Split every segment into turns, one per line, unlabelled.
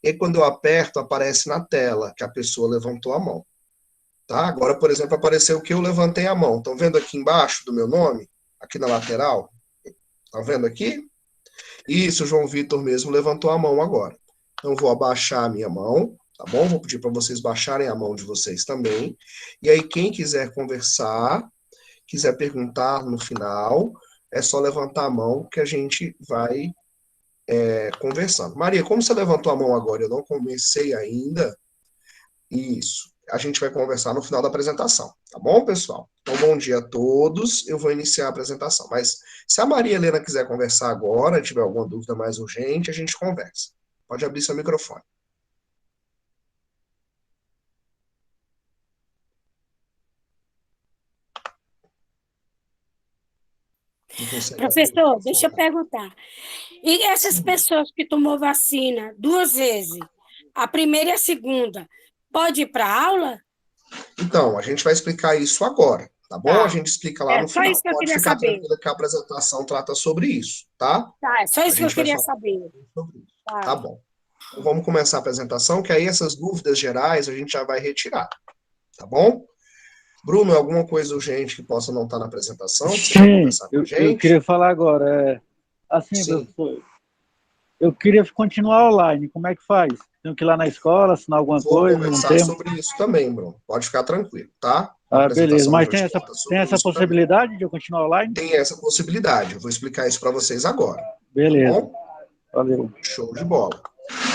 E aí, quando eu aperto, aparece na tela que a pessoa levantou a mão. Tá? Agora, por exemplo, apareceu que eu levantei a mão. Estão vendo aqui embaixo do meu nome? Aqui na lateral? Estão vendo aqui? Isso, o João Vitor mesmo levantou a mão agora. Então, vou abaixar a minha mão, tá bom? Vou pedir para vocês baixarem a mão de vocês também. E aí, quem quiser conversar, quiser perguntar no final, é só levantar a mão que a gente vai conversando. Maria, como você levantou a mão agora? Eu não comecei ainda. Isso. A gente vai conversar no final da apresentação, tá bom, pessoal? Então, bom dia a todos. Eu vou iniciar a apresentação. Mas se a Maria Helena quiser conversar agora, tiver alguma dúvida mais urgente, a gente conversa. Pode abrir seu microfone. Não consegue abrir o
Professor, deixa eu
microfone?
perguntar. E essas
Sim.
pessoas que tomou vacina 2 vezes, a primeira e a segunda, pode ir para a aula?
Então, a gente vai explicar isso agora, tá bom? A
Tá.
gente explica lá
É
no
só isso
final.
que eu
Pode
queria
ficar
saber.
tranquila que a apresentação trata sobre isso, tá?
Tá, é só
A
isso que eu
gente vai
queria
falar
saber.
sobre isso.
Tá.
Tá bom. Então, vamos começar a apresentação, que aí essas dúvidas gerais a gente já vai retirar, tá bom? Bruno, alguma coisa urgente que possa não estar na apresentação, que você quer
Sim,
conversar com a
eu
gente?
queria falar agora. Assim,
Sim,
professor, eu queria continuar online. Como é que faz? Tenho que ir lá na escola, assinar alguma
vou
coisa, um
conversar
termo?
sobre isso também, Bruno. Pode ficar tranquilo, tá? A
Ah, beleza.
apresentação de
Mas
hoje trata
tem
sobre
essa
isso também.
possibilidade de eu continuar online?
Tem essa possibilidade. Eu vou explicar isso para vocês agora, tá
Beleza.
bom?
Valeu.
Show de bola.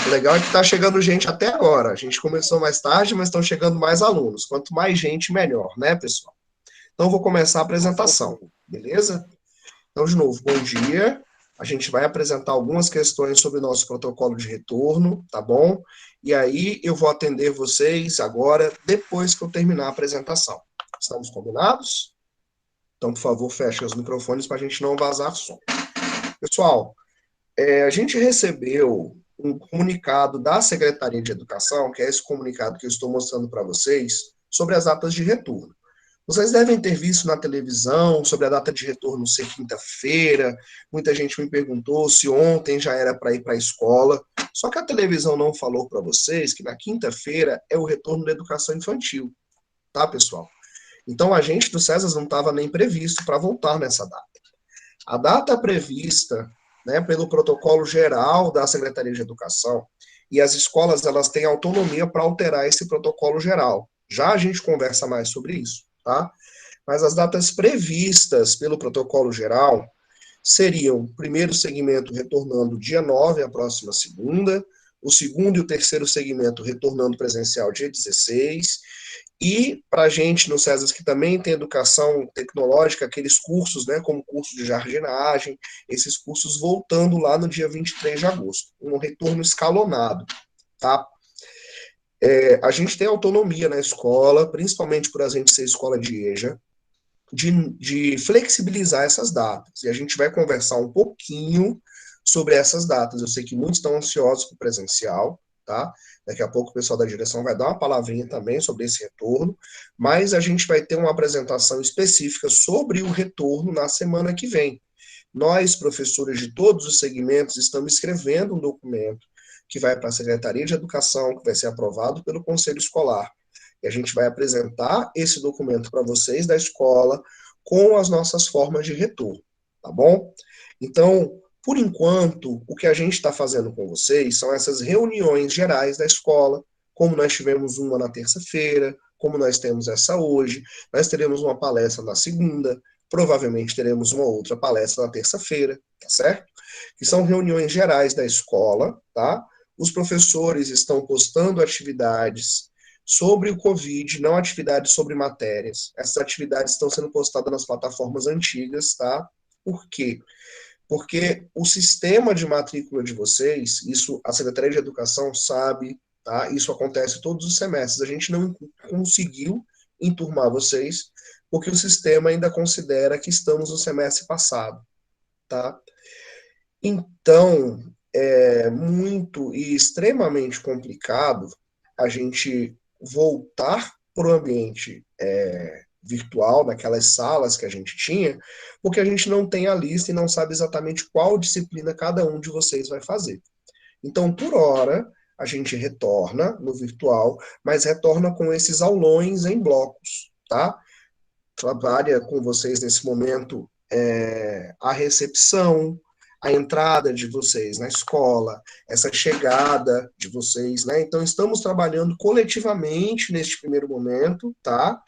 O legal é que está chegando gente até agora. A gente começou mais tarde, mas estão chegando mais alunos. Quanto mais gente, melhor, né, pessoal? Então, vou começar a
Com
apresentação,
certeza.
beleza? Então, de novo, bom dia. A gente vai apresentar algumas questões sobre o nosso protocolo de retorno, tá bom? E aí eu vou atender vocês agora, depois que eu terminar a apresentação. Estamos combinados? Então, por favor, fechem os microfones para a gente não vazar som. Pessoal, a gente recebeu um comunicado da Secretaria de Educação, que é esse comunicado que eu estou mostrando para vocês, sobre as datas de retorno. Vocês devem ter visto na televisão sobre a data de retorno ser quinta-feira. Muita gente me perguntou se ontem já era para ir para a escola. Só que a televisão não falou para vocês que na quinta-feira é o retorno da educação infantil, tá, pessoal? Então a gente do César não estava nem previsto para voltar nessa data. A data prevista, né, pelo protocolo geral da Secretaria de Educação, e as escolas elas têm autonomia para alterar esse protocolo geral. Já a gente conversa mais sobre isso, tá? Mas as datas previstas pelo protocolo geral seriam o primeiro segmento retornando dia 9, a próxima segunda, o segundo e o terceiro segmento retornando presencial dia 16, e para a gente no César que também tem educação tecnológica, aqueles cursos, né, como curso de jardinagem, esses cursos voltando lá no dia 23 de agosto, um retorno escalonado, tá? A gente tem autonomia na escola, principalmente por a gente ser escola de EJA, de flexibilizar essas datas. E a gente vai conversar um pouquinho sobre essas datas. Eu sei que muitos estão ansiosos para o presencial, tá? Daqui a pouco o pessoal da direção vai dar uma palavrinha também sobre esse retorno, mas a gente vai ter uma apresentação específica sobre o retorno na semana que vem. Nós, professores de todos os segmentos, estamos escrevendo um documento que vai para a Secretaria de Educação, que vai ser aprovado pelo Conselho Escolar. E a gente vai apresentar esse documento para vocês da escola com as nossas formas de retorno, tá bom? Então, por enquanto, o que a gente está fazendo com vocês são essas reuniões gerais da escola, como nós tivemos uma na terça-feira, como nós temos essa hoje, nós teremos uma palestra na segunda, provavelmente teremos uma outra palestra na terça-feira, tá certo? Que são reuniões gerais da escola, tá? Os professores estão postando atividades sobre o Covid, não atividades sobre matérias. Essas atividades estão sendo postadas nas plataformas antigas, tá? Por quê? Porque o sistema de matrícula de vocês, isso a Secretaria de Educação sabe, tá? Isso acontece todos os semestres. A gente não conseguiu enturmar vocês, porque o sistema ainda considera que estamos no semestre passado, tá? Então, é muito e extremamente complicado a gente voltar para o ambiente virtual, naquelas salas que a gente tinha, porque a gente não tem a lista e não sabe exatamente qual disciplina cada um de vocês vai fazer. Então, por hora, a gente retorna no virtual, mas retorna com esses aulões em blocos, tá? Trabalha com vocês nesse momento a recepção, a entrada de vocês na escola, essa chegada de vocês, né? Então, estamos trabalhando coletivamente neste primeiro momento, tá?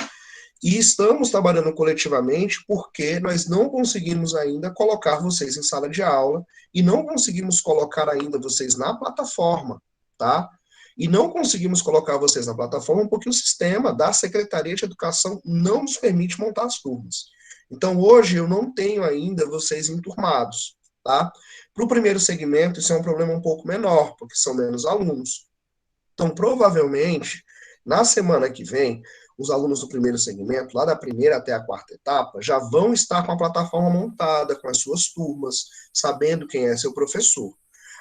E estamos trabalhando coletivamente porque nós não conseguimos ainda colocar vocês em sala de aula e não conseguimos colocar ainda vocês na plataforma, tá? E não conseguimos colocar vocês na plataforma porque o sistema da Secretaria de Educação não nos permite montar as turmas. Então, hoje, eu não tenho ainda vocês enturmados, tá? Para o primeiro segmento, isso é um problema um pouco menor, porque são menos alunos. Então, provavelmente, na semana que vem, os alunos do primeiro segmento, lá da primeira até a quarta etapa, já vão estar com a plataforma montada, com as suas turmas, sabendo quem é seu professor.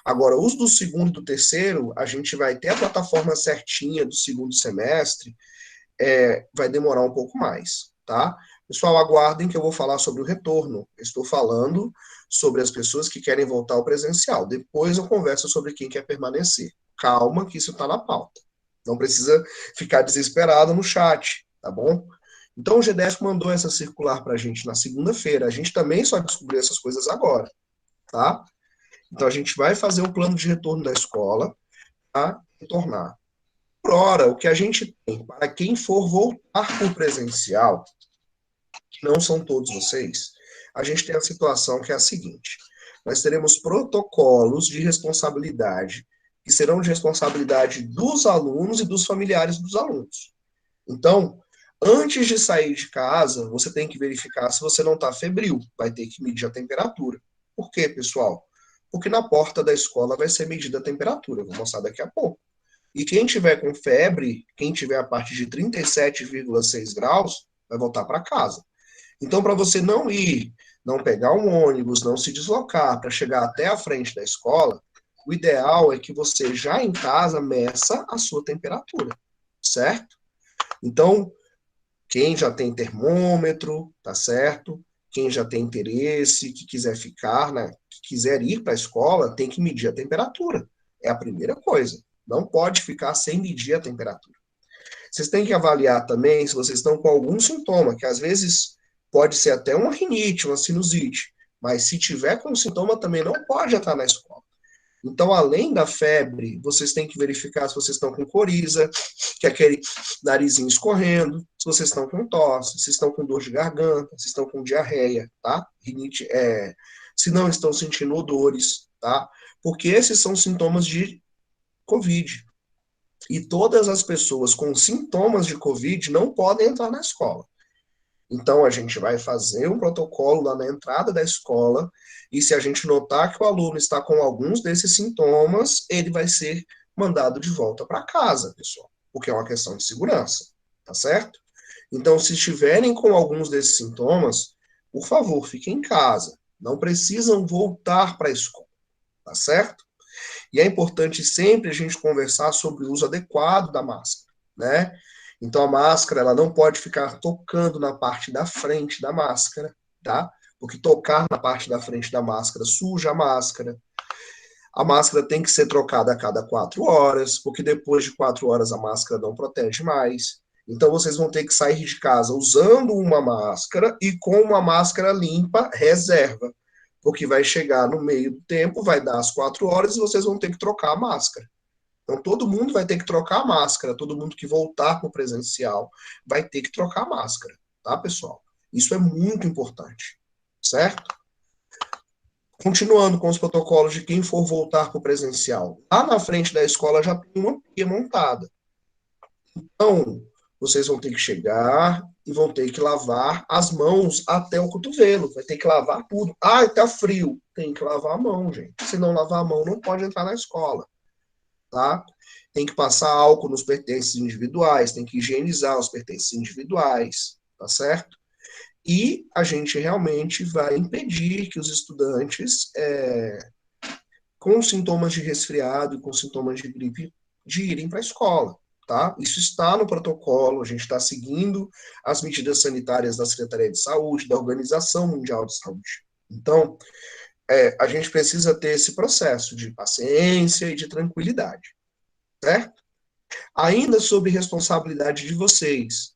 Agora, os do segundo e do terceiro, a gente vai ter a plataforma certinha do segundo semestre, vai demorar um pouco mais, tá? Pessoal, aguardem que eu vou falar sobre o retorno. Eu estou falando sobre as pessoas que querem voltar ao presencial. Depois eu converso sobre quem quer permanecer. Calma, que isso está na pauta. Não precisa ficar desesperado no chat, tá bom? Então, o GDF mandou essa circular para a gente na segunda-feira. A gente também só descobriu essas coisas agora, tá? Então, a gente vai fazer o plano de retorno da escola para retornar. Por hora, o que a gente tem para quem for voltar para o presencial, que não são todos vocês, a gente tem a situação que é a seguinte: nós teremos protocolos de responsabilidade que serão de responsabilidade dos alunos e dos familiares dos alunos. Então, antes de sair de casa, você tem que verificar se você não está febril, vai ter que medir a temperatura. Por quê, pessoal? Porque na porta da escola vai ser medida a temperatura, vou mostrar daqui a pouco. E quem tiver com febre, quem tiver a partir de 37,6 graus, vai voltar para casa. Então, para você não ir, não pegar um ônibus, não se deslocar para chegar até a frente da escola, o ideal é que você já em casa meça a sua temperatura, certo? Então, quem já tem termômetro, tá certo? Quem já tem interesse, que quiser ficar, né, que quiser ir para a escola, tem que medir a temperatura. É a primeira coisa. Não pode ficar sem medir a temperatura. Vocês têm que avaliar também se vocês estão com algum sintoma, que às vezes pode ser até uma rinite, uma sinusite, mas se tiver com sintoma também não pode entrar na escola. Então, além da febre, vocês têm que verificar se vocês estão com coriza, que é aquele narizinho escorrendo, se vocês estão com tosse, se estão com dor de garganta, se estão com diarreia, tá? Rinite, se não estão sentindo odores, tá? Porque esses são sintomas de COVID. E todas as pessoas com sintomas de COVID não podem entrar na escola. Então, a gente vai fazer um protocolo lá na entrada da escola, e se a gente notar que o aluno está com alguns desses sintomas, ele vai ser mandado de volta para casa, pessoal, porque é uma questão de segurança, tá certo? Então, se estiverem com alguns desses sintomas, por favor, fiquem em casa. Não precisam voltar para a escola, tá certo? E é importante sempre a gente conversar sobre o uso adequado da máscara, né? Então, a máscara, ela não pode ficar tocando na parte da frente da máscara, tá? Porque tocar na parte da frente da máscara suja a máscara. A máscara tem que ser trocada a cada 4 horas, porque depois de 4 horas a máscara não protege mais. Então, vocês vão ter que sair de casa usando uma máscara e com uma máscara limpa, reserva. Porque vai chegar no meio do tempo, vai dar as 4 horas e vocês vão ter que trocar a máscara. Então, todo mundo vai ter que trocar a máscara, todo mundo que voltar para o presencial vai ter que trocar a máscara, tá, pessoal? Isso é muito importante, certo? Continuando com os protocolos de quem for voltar para o presencial. Lá na frente da escola já tem uma pia montada. Então, vocês vão ter que chegar e vão ter que lavar as mãos até o cotovelo. Vai ter que lavar tudo. Ah, tá frio. Tem que lavar a mão, gente. Se não lavar a mão, não pode entrar na escola. Tá? Tem que passar álcool nos pertences individuais, tem que higienizar os pertences individuais, tá certo? E a gente realmente vai impedir que os estudantes com sintomas de resfriado e com sintomas de gripe de irem para a escola, tá? Isso está no protocolo, a gente está seguindo as medidas sanitárias da Secretaria de Saúde, da Organização Mundial de Saúde. Então, a gente precisa ter esse processo de paciência e de tranquilidade. certo? Ainda sob responsabilidade de vocês,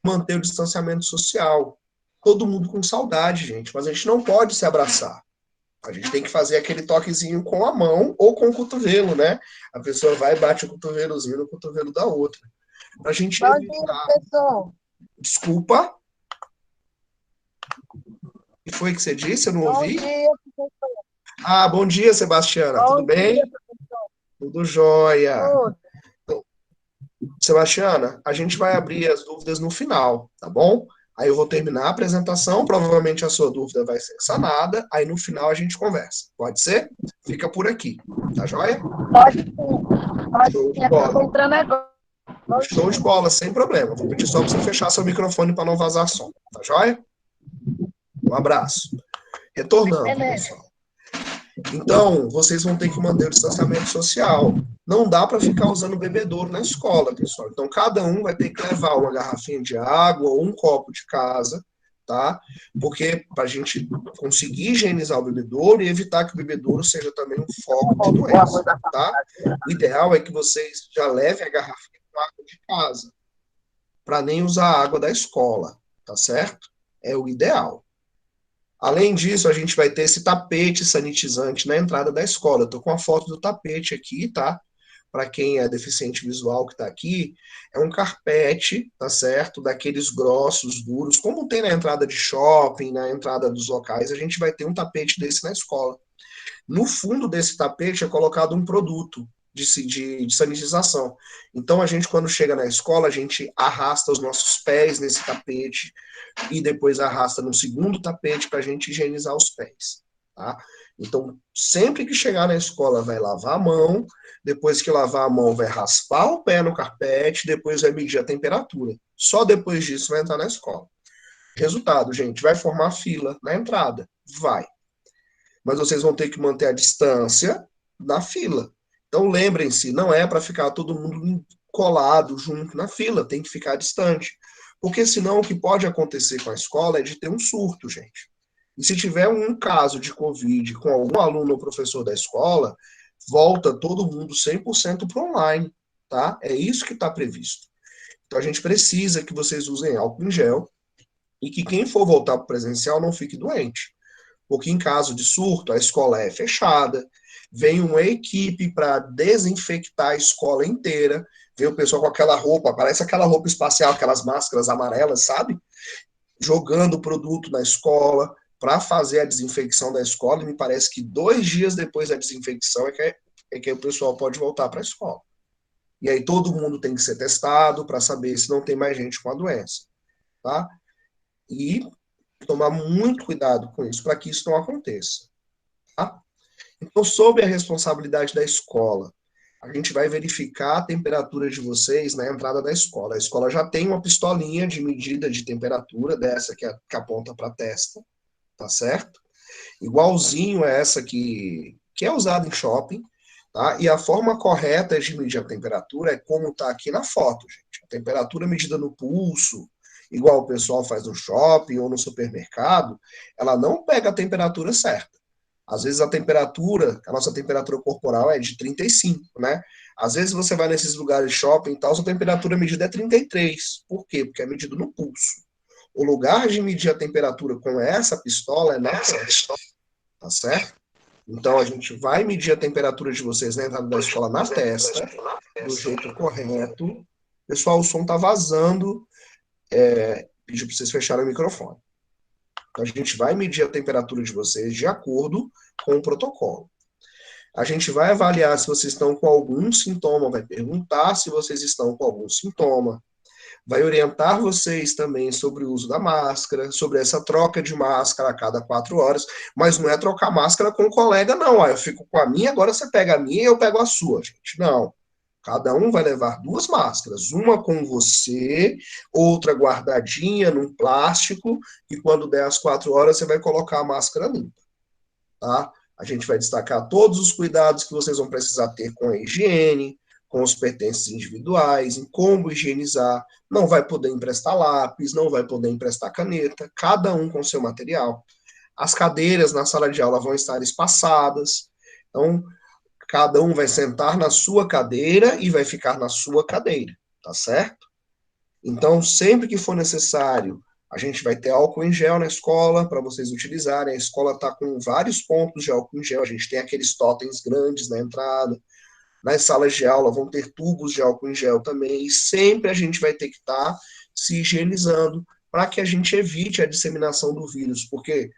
manter o distanciamento social. Todo mundo com saudade, gente, mas a gente não pode se abraçar. A gente tem que fazer aquele toquezinho com a mão ou com o cotovelo, né? A pessoa vai e bate o cotovelozinho no cotovelo da outra. Pra gente
Bom dia,
evitar.
professor.
Desculpa. O que foi que você disse? Eu não
Bom
ouvi.
dia, professor.
Ah, bom dia, Sebastiana. Tudo
Bom
bem?
dia, professor.
Tudo jóia.
Tudo.
Sebastiana, a gente vai abrir as dúvidas no final, tá bom? Aí eu vou terminar a apresentação, provavelmente a sua dúvida vai ser sanada, aí no final a gente conversa. Pode ser? Fica por aqui, tá joia?
Pode sim. Pode
Show
sim.
de
Eu tô
bola.
entrando agora.
Show de bola, sem problema. Vou pedir só para você fechar seu microfone para não vazar som, tá joia? Um abraço. Retornando,
Beleza.
pessoal. Então, vocês vão ter que manter o distanciamento social. Não dá para ficar usando bebedouro na escola, pessoal. Então, cada um vai ter que levar uma garrafinha de água ou um copo de casa, tá? Porque para a gente conseguir higienizar o bebedouro e evitar que o bebedouro seja também um foco de doença, tá? O ideal é que vocês já levem a garrafinha com água de casa, para nem usar a água da escola, tá certo? É o ideal. Além disso, a gente vai ter esse tapete sanitizante na entrada da escola. Eu tô com a foto do tapete aqui, tá? Para quem é deficiente visual que está aqui, é um carpete, tá certo? Daqueles grossos, duros, como tem na entrada de shopping, na entrada dos locais, a gente vai ter um tapete desse na escola. No fundo desse tapete é colocado um produto de sanitização. Então, a gente, quando chega na escola, a gente arrasta os nossos pés nesse tapete e depois arrasta no segundo tapete para a gente higienizar os pés. Tá? Então, sempre que chegar na escola, vai lavar a mão, depois que lavar a mão, vai raspar o pé no carpete, depois vai medir a temperatura. Só depois disso vai entrar na escola. Resultado, gente, vai formar fila na entrada? Vai. Mas vocês vão ter que manter a distância na fila. Então, lembrem-se, não é para ficar todo mundo colado junto na fila, tem que ficar distante. Porque senão o que pode acontecer com a escola é de ter um surto, gente. E se tiver um caso de Covid com algum aluno ou professor da escola, volta todo mundo 100% para online, tá? É isso que está previsto. Então a gente precisa que vocês usem álcool em gel e que quem for voltar para o presencial não fique doente. Porque em caso de surto, a escola é fechada, vem uma equipe para desinfectar a escola inteira, vê o pessoal com aquela roupa, parece aquela roupa espacial, aquelas máscaras amarelas, sabe? Jogando produto na escola para fazer a desinfecção da escola, e me parece que 2 dias depois da desinfecção é que o pessoal pode voltar para a escola. E aí todo mundo tem que ser testado para saber se não tem mais gente com a doença, tá? E tomar muito cuidado com isso, para que isso não aconteça, tá? Então, sob a responsabilidade da escola, a gente vai verificar a temperatura de vocês na entrada da escola. A escola já tem uma pistolinha de medida de temperatura, dessa que aponta para a testa, tá certo? Igualzinho a essa que é usada em shopping, tá? E a forma correta de medir a temperatura é como está aqui na foto, gente. A temperatura medida no pulso, igual o pessoal faz no shopping ou no supermercado, ela não pega a temperatura certa. Às vezes a nossa temperatura corporal é de 35, né? Às vezes você vai nesses lugares de shopping e tal, sua temperatura medida é 33. Por quê? Porque é medido no pulso. O lugar de medir a temperatura com essa pistola é na testa, tá certo? Então a gente vai medir a temperatura de vocês na entrada da escola na testa, do jeito correto. Pessoal, o som tá vazando. Pedir para vocês fecharem o microfone. Então, a gente vai medir a temperatura de vocês de acordo com o protocolo. A gente vai avaliar se vocês estão com algum sintoma, vai perguntar se vocês estão com algum sintoma, vai orientar vocês também sobre o uso da máscara, sobre essa troca de máscara a cada 4 horas, mas não é trocar máscara com o colega, não. Eu fico com a minha, agora você pega a minha e eu pego a sua, gente. Não. Cada um vai levar 2 máscaras, uma com você, outra guardadinha num plástico, e quando der as 4 horas, você vai colocar a máscara limpa, tá? A gente vai destacar todos os cuidados que vocês vão precisar ter com a higiene, com os pertences individuais, em como higienizar. Não vai poder emprestar lápis, não vai poder emprestar caneta, cada um com seu material. As cadeiras na sala de aula vão estar espaçadas. Então, Cada um vai sentar na sua cadeira e vai ficar na sua cadeira, tá certo? Então, sempre que for necessário, a gente vai ter álcool em gel na escola para vocês utilizarem. A escola está com vários pontos de álcool em gel. A gente tem aqueles totens grandes na entrada. Nas salas de aula vão ter tubos de álcool em gel também. E sempre a gente vai ter que estar se higienizando para que a gente evite a disseminação do vírus. Porque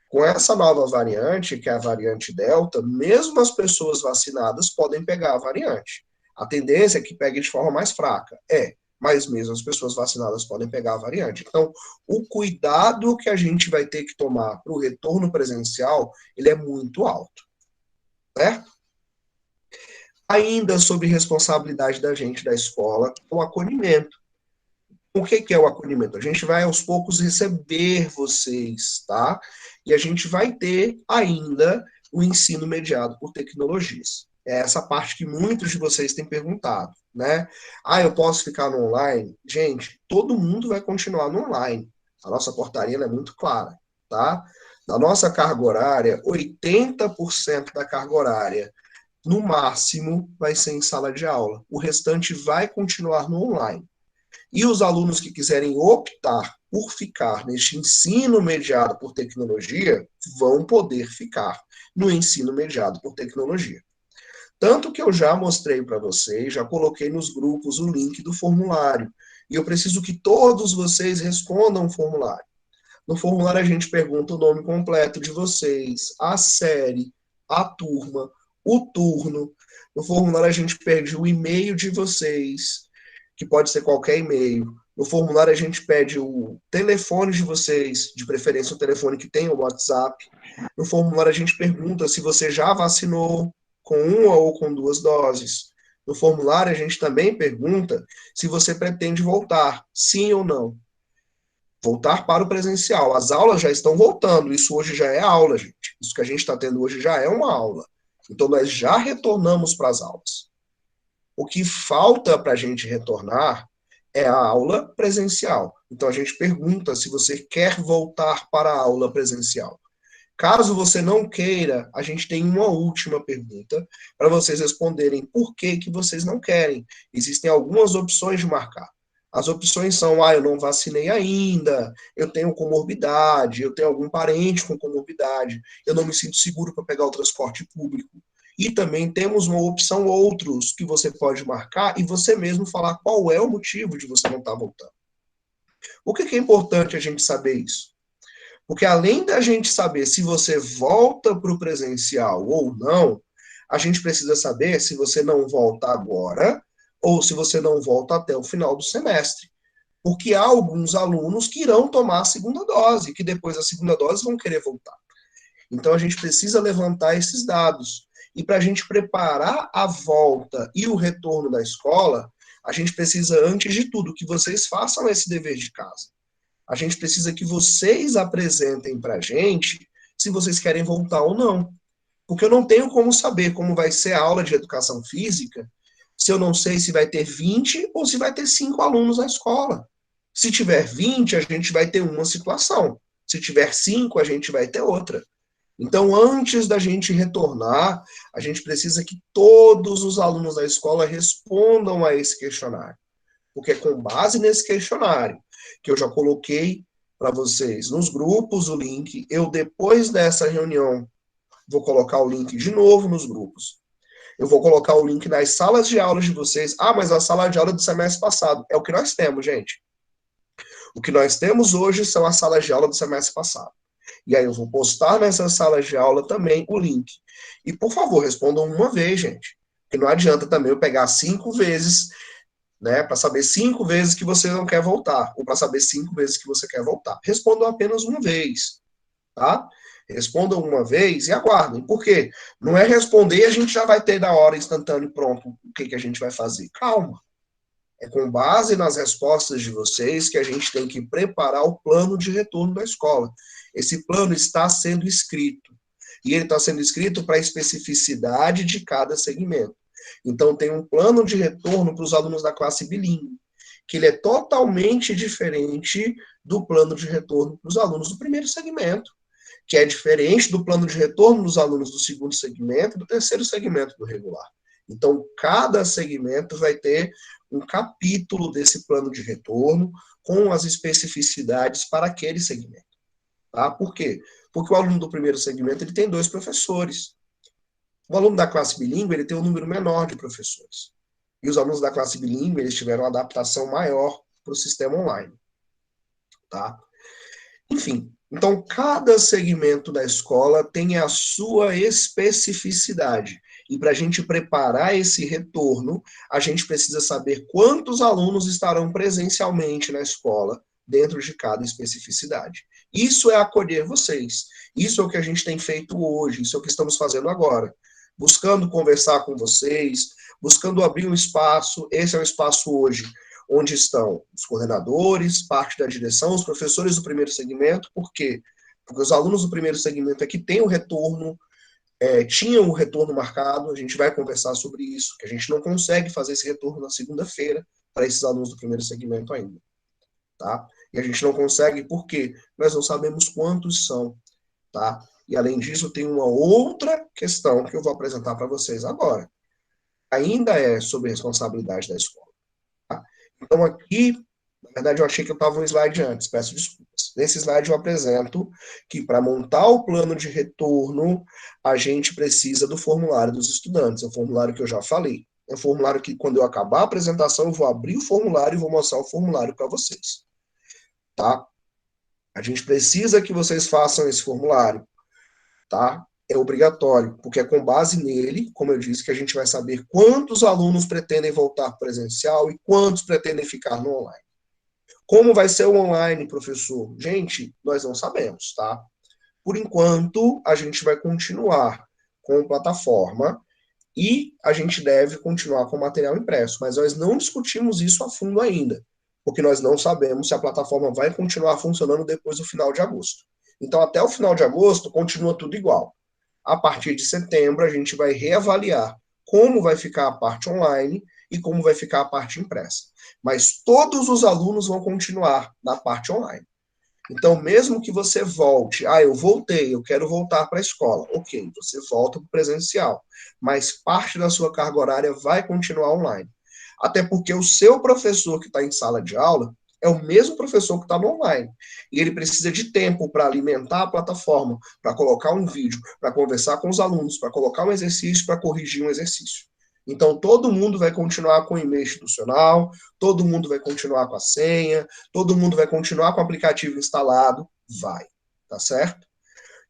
com essa nova variante, que é a variante Delta, mesmo as pessoas vacinadas podem pegar a variante. A tendência é que pegue de forma mais fraca. Mas mesmo as pessoas vacinadas podem pegar a variante. Então, o cuidado que a gente vai ter que tomar para o retorno presencial, ele é muito alto, certo? Ainda sobre responsabilidade da gente da escola, o acolhimento. O que é o acolhimento? A gente vai aos poucos receber vocês, tá? E a gente vai ter ainda o ensino mediado por tecnologias. É essa parte que muitos de vocês têm perguntado, né? Eu posso ficar no online? Gente, todo mundo vai continuar no online. A nossa portaria é muito clara, tá? Na nossa carga horária, 80% da carga horária, no máximo, vai ser em sala de aula. O restante vai continuar no online. E os alunos que quiserem optar por ficar neste ensino mediado por tecnologia, vão poder ficar no ensino mediado por tecnologia. Tanto que eu já mostrei para vocês, já coloquei nos grupos o link do formulário. E eu preciso que todos vocês respondam o formulário. No formulário a gente pergunta o nome completo de vocês, a série, a turma, o turno. No formulário a gente pede o e-mail de vocês, que pode ser qualquer e-mail. No formulário a gente pede o telefone de vocês, de preferência o telefone que tem o WhatsApp. No formulário a gente pergunta se você já vacinou com 1 ou com 2 doses. No formulário a gente também pergunta se você pretende voltar, sim ou não. Voltar para o presencial. As aulas já estão voltando, isso hoje já é aula, gente. Isso que a gente está tendo hoje já é uma aula. Então nós já retornamos para as aulas. O que falta para a gente retornar é a aula presencial. Então a gente pergunta se você quer voltar para a aula presencial. Caso você não queira, a gente tem uma última pergunta para vocês responderem por que vocês não querem. Existem algumas opções de marcar. As opções são, eu não vacinei ainda, eu tenho comorbidade, eu tenho algum parente com comorbidade, eu não me sinto seguro para pegar o transporte público. E também temos uma opção outros que você pode marcar e você mesmo falar qual é o motivo de você não estar voltando. Por que é importante a gente saber isso? Porque além da gente saber se você volta para o presencial ou não, a gente precisa saber se você não volta agora ou se você não volta até o final do semestre. Porque há alguns alunos que irão tomar a segunda dose, que depois da segunda dose vão querer voltar. Então a gente precisa levantar esses dados. E para a gente preparar a volta e o retorno da escola, a gente precisa, antes de tudo, que vocês façam esse dever de casa. A gente precisa que vocês apresentem para a gente se vocês querem voltar ou não. Porque eu não tenho como saber como vai ser a aula de educação física se eu não sei se vai ter 20 ou se vai ter 5 alunos na escola. Se tiver 20, a gente vai ter uma situação. Se tiver 5, a gente vai ter outra. Então, antes da gente retornar, a gente precisa que todos os alunos da escola respondam a esse questionário. Porque é com base nesse questionário, que eu já coloquei para vocês nos grupos o link, eu depois dessa reunião vou colocar o link de novo nos grupos. Eu vou colocar o link nas salas de aulas de vocês. Mas a sala de aula do semestre passado. É o que nós temos, gente. O que nós temos hoje são as salas de aula do semestre passado. E aí eu vou postar nessas salas de aula também o link. E, por favor, respondam uma vez, gente. Porque não adianta também eu pegar 5 vezes, né, para saber 5 vezes que você não quer voltar, ou para saber 5 vezes que você quer voltar. Respondam apenas uma vez, tá? Respondam uma vez e aguardem. Por quê? Não é responder e a gente já vai ter na hora instantâneo pronto o que a gente vai fazer. Calma. É com base nas respostas de vocês que a gente tem que preparar o plano de retorno da escola. Esse plano está sendo escrito. E ele está sendo escrito para a especificidade de cada segmento. Então, tem um plano de retorno para os alunos da classe bilíngue, que ele é totalmente diferente do plano de retorno para os alunos do primeiro segmento. que é diferente do plano de retorno dos alunos do segundo segmento e do terceiro segmento do regular. Então, cada segmento vai ter um capítulo desse plano de retorno com as especificidades para aquele segmento. Tá? Por quê? Porque o aluno do primeiro segmento ele tem 2 professores. O aluno da classe bilíngue ele tem um número menor de professores. E os alunos da classe bilíngue eles tiveram uma adaptação maior para o sistema online. Tá? Enfim, então cada segmento da escola tem a sua especificidade. E para a gente preparar esse retorno, a gente precisa saber quantos alunos estarão presencialmente na escola dentro de cada especificidade. Isso é acolher vocês. Isso é o que a gente tem feito hoje, isso é o que estamos fazendo agora. Buscando conversar com vocês, buscando abrir um espaço. Esse é o espaço hoje onde estão os coordenadores, parte da direção, os professores do primeiro segmento. Por quê? Porque os alunos do primeiro segmento é que têm o retorno, tinham o retorno marcado, a gente vai conversar sobre isso, que a gente não consegue fazer esse retorno na segunda-feira para esses alunos do primeiro segmento ainda. Tá? E a gente não consegue porque nós não sabemos quantos são. Tá? E além disso, tem uma outra questão que eu vou apresentar para vocês agora. Ainda é sobre responsabilidade da escola. Tá? Então aqui, na verdade eu achei que eu estava um slide antes, peço desculpas. Nesse slide eu apresento que para montar o plano de retorno, a gente precisa do formulário dos estudantes. É o formulário que eu já falei. É um formulário que quando eu acabar a apresentação, eu vou abrir o formulário e vou mostrar o formulário para vocês. Tá? A gente precisa que vocês façam esse formulário. Tá? É obrigatório, porque é com base nele, como eu disse, que a gente vai saber quantos alunos pretendem voltar presencial e quantos pretendem ficar no online. Como vai ser o online, professor? Gente, nós não sabemos, tá? Por enquanto, a gente vai continuar com plataforma e a gente deve continuar com material impresso, mas nós não discutimos isso a fundo ainda, porque nós não sabemos se a plataforma vai continuar funcionando depois do final de agosto. Então, até o final de agosto, continua tudo igual. A partir de setembro, a gente vai reavaliar como vai ficar a parte online e como vai ficar a parte impressa. Mas todos os alunos vão continuar na parte online. Então, mesmo que você volte, eu voltei, eu quero voltar para a escola. Ok, você volta para o presencial. Mas parte da sua carga horária vai continuar online. Até porque o seu professor que está em sala de aula é o mesmo professor que está no online. E ele precisa de tempo para alimentar a plataforma, para colocar um vídeo, para conversar com os alunos, para colocar um exercício, para corrigir um exercício. Então, todo mundo vai continuar com o e-mail institucional, todo mundo vai continuar com a senha, todo mundo vai continuar com o aplicativo instalado, vai, tá certo?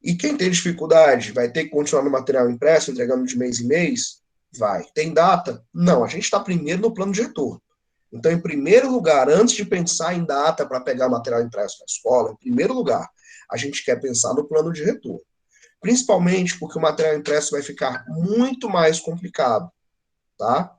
E quem tem dificuldade vai ter que continuar no material impresso, entregando de mês em mês? Vai. Tem data? Não, a gente está primeiro no plano de retorno. Então, em primeiro lugar, antes de pensar em data para pegar material impresso na escola, em primeiro lugar, a gente quer pensar no plano de retorno. Principalmente porque o material impresso vai ficar muito mais complicado, tá?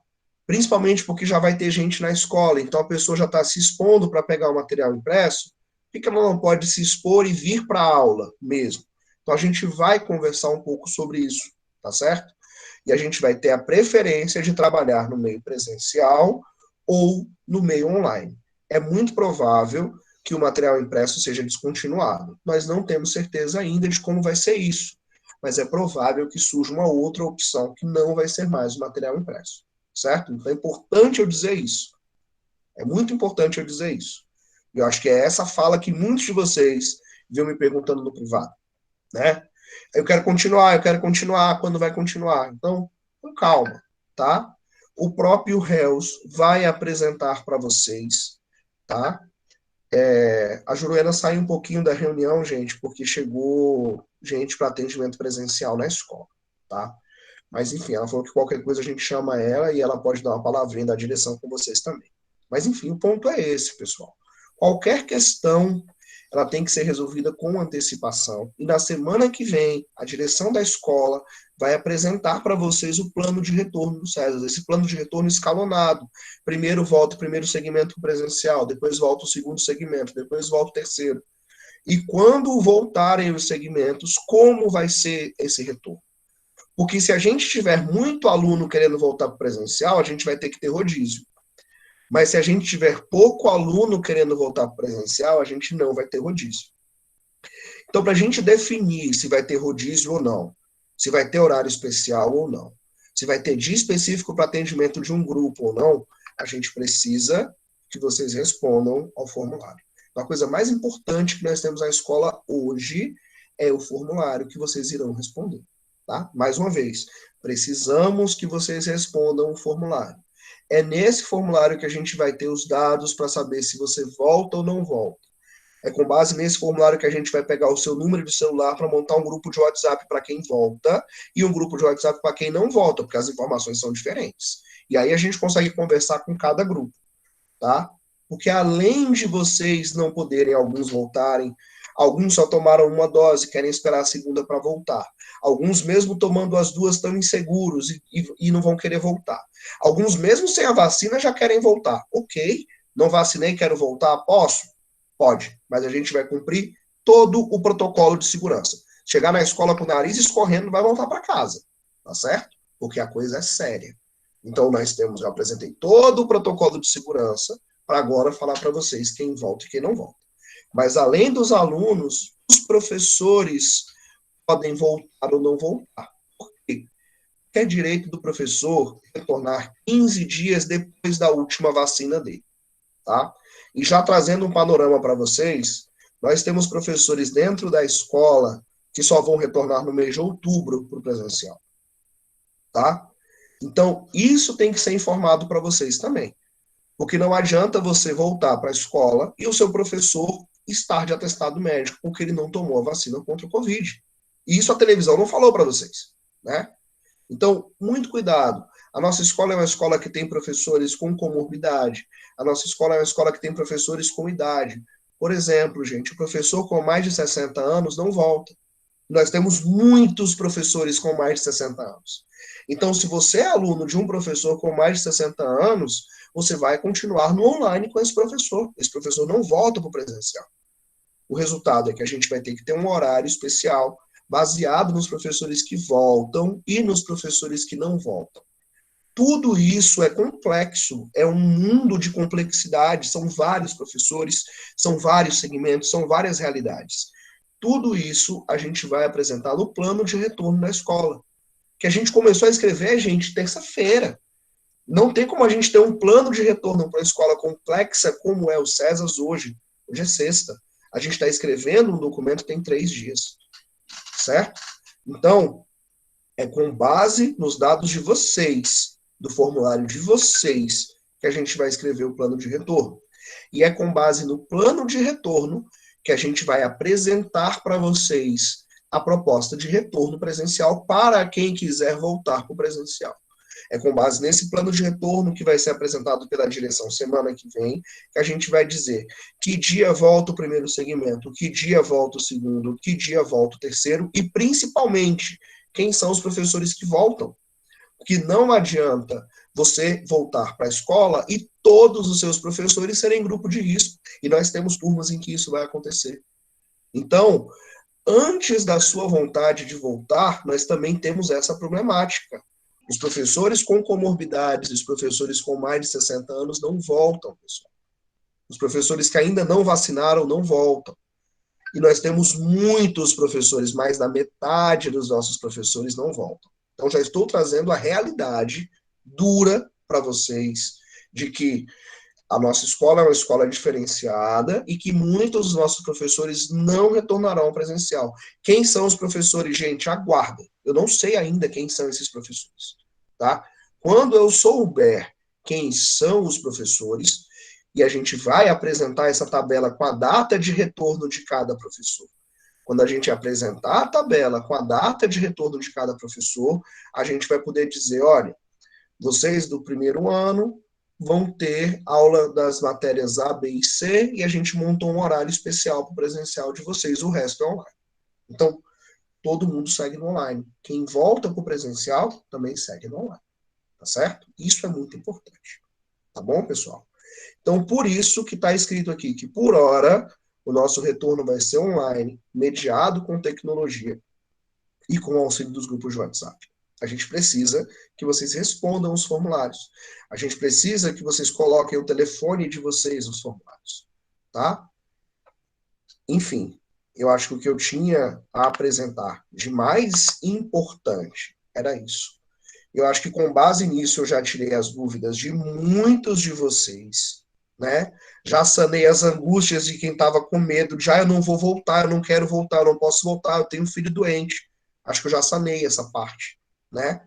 Principalmente porque já vai ter gente na escola, então a pessoa já está se expondo para pegar o material impresso, por que ela não pode se expor e vir para a aula mesmo? Então, a gente vai conversar um pouco sobre isso, tá certo? E a gente vai ter a preferência de trabalhar no meio presencial ou no meio online. É muito provável que o material impresso seja descontinuado. Nós não temos certeza ainda de como vai ser isso, mas é provável que surja uma outra opção que não vai ser mais o material impresso, certo? Então é importante eu dizer isso. É muito importante eu dizer isso. E eu acho que é essa fala que muitos de vocês vinham me perguntando no privado, né? Eu quero continuar, quando vai continuar? Então, com calma, tá? O próprio Hells vai apresentar para vocês, tá? A Juruena saiu um pouquinho da reunião, gente, porque chegou gente para atendimento presencial na escola, tá? Mas, enfim, ela falou que qualquer coisa a gente chama ela e ela pode dar uma palavrinha da direção com vocês também. Mas, enfim, o ponto é esse, pessoal. Qualquer questão, ela tem que ser resolvida com antecipação. E na semana que vem, a direção da escola vai apresentar para vocês o plano de retorno do César, esse plano de retorno escalonado. Primeiro volta o primeiro segmento presencial, depois volta o segundo segmento, depois volta o terceiro. E quando voltarem os segmentos, como vai ser esse retorno? Porque se a gente tiver muito aluno querendo voltar para o presencial, a gente vai ter que ter rodízio. Mas se a gente tiver pouco aluno querendo voltar para o presencial, a gente não vai ter rodízio. Então, para a gente definir se vai ter rodízio ou não, se vai ter horário especial ou não, se vai ter dia específico para atendimento de um grupo ou não, a gente precisa que vocês respondam ao formulário. A coisa mais importante que nós temos na escola hoje é o formulário que vocês irão responder, tá? Mais uma vez, precisamos que vocês respondam o formulário. É nesse formulário que a gente vai ter os dados para saber se você volta ou não volta. É com base nesse formulário que a gente vai pegar o seu número de celular para montar um grupo de WhatsApp para quem volta e um grupo de WhatsApp para quem não volta, porque as informações são diferentes. E aí a gente consegue conversar com cada grupo, tá? Porque além de vocês não poderem, alguns voltarem, alguns só tomaram uma dose, querem esperar a segunda para voltar. Alguns, mesmo tomando as duas, estão inseguros e não vão querer voltar. Alguns, mesmo sem a vacina, já querem voltar. Ok, não vacinei, quero voltar, posso? Pode, mas a gente vai cumprir todo o protocolo de segurança. Chegar na escola com o nariz escorrendo, vai voltar para casa, tá certo? Porque a coisa é séria. Então, eu apresentei todo o protocolo de segurança para agora falar para vocês quem volta e quem não volta. Mas, além dos alunos, os professores podem voltar ou não voltar. Por quê? É direito do professor retornar 15 dias depois da última vacina dele, tá? E já trazendo um panorama para vocês, nós temos professores dentro da escola que só vão retornar no mês de outubro para o presencial, tá? Então, isso tem que ser informado para vocês também. Porque não adianta você voltar para a escola e o seu professor estar de atestado médico porque ele não tomou a vacina contra o Covid. E isso a televisão não falou para vocês, né? Então, muito cuidado. A nossa escola é uma escola que tem professores com comorbidade. A nossa escola é uma escola que tem professores com idade. Por exemplo, gente, o professor com mais de 60 anos não volta. Nós temos muitos professores com mais de 60 anos. Então, se você é aluno de um professor com mais de 60 anos, você vai continuar no online com esse professor. Esse professor não volta para o presencial. O resultado é que a gente vai ter que ter um horário especial baseado nos professores que voltam e nos professores que não voltam. Tudo isso é complexo, é um mundo de complexidade, são vários professores, são vários segmentos, são várias realidades. Tudo isso a gente vai apresentar no plano de retorno da escola, que a gente começou a escrever, gente, terça-feira. Não tem como a gente ter um plano de retorno para uma escola complexa como é o César hoje. Hoje é sexta. A gente está escrevendo um documento tem 3 dias. Certo? Então, é com base nos dados de vocês, do formulário de vocês, que a gente vai escrever o plano de retorno. E é com base no plano de retorno que a gente vai apresentar para vocês a proposta de retorno presencial para quem quiser voltar para o presencial. É com base nesse plano de retorno que vai ser apresentado pela direção semana que vem, que a gente vai dizer que dia volta o primeiro segmento, que dia volta o segundo, que dia volta o terceiro e, principalmente, quem são os professores que voltam. Porque não adianta você voltar para a escola e todos os seus professores serem grupo de risco. E nós temos turmas em que isso vai acontecer. Então, antes da sua vontade de voltar, nós também temos essa problemática. Os professores com comorbidades, os professores com mais de 60 anos não voltam, pessoal. Os professores que ainda não vacinaram não voltam. E nós temos muitos professores, mais da metade dos nossos professores não voltam. Então, já estou trazendo a realidade dura para vocês de que a nossa escola é uma escola diferenciada e que muitos dos nossos professores não retornarão ao presencial. Quem são os professores, gente? Aguardem. Eu não sei ainda quem são esses professores, tá? Quando eu souber quem são os professores, e a gente vai apresentar essa tabela com a data de retorno de cada professor. Quando a gente apresentar a tabela com a data de retorno de cada professor, a gente vai poder dizer, olha, vocês do primeiro ano vão ter aula das matérias A, B e C, e a gente montou um horário especial para o presencial de vocês, o resto é online. Então, todo mundo segue no online. Quem volta para o presencial também segue no online. Tá certo? Isso é muito importante. Tá bom, pessoal? Então, por isso que está escrito aqui que, por hora, o nosso retorno vai ser online, mediado com tecnologia e com o auxílio dos grupos de WhatsApp. A gente precisa que vocês respondam os formulários. A gente precisa que vocês coloquem o telefone de vocês nos formulários. Tá? Enfim, Eu acho que o que eu tinha a apresentar de mais importante era isso. Eu acho que com base nisso eu já tirei as dúvidas de muitos de vocês, né? Já sanei as angústias de quem estava com medo, já eu não vou voltar, eu não quero voltar, eu não posso voltar, eu tenho um filho doente. Acho que eu já sanei essa parte, né?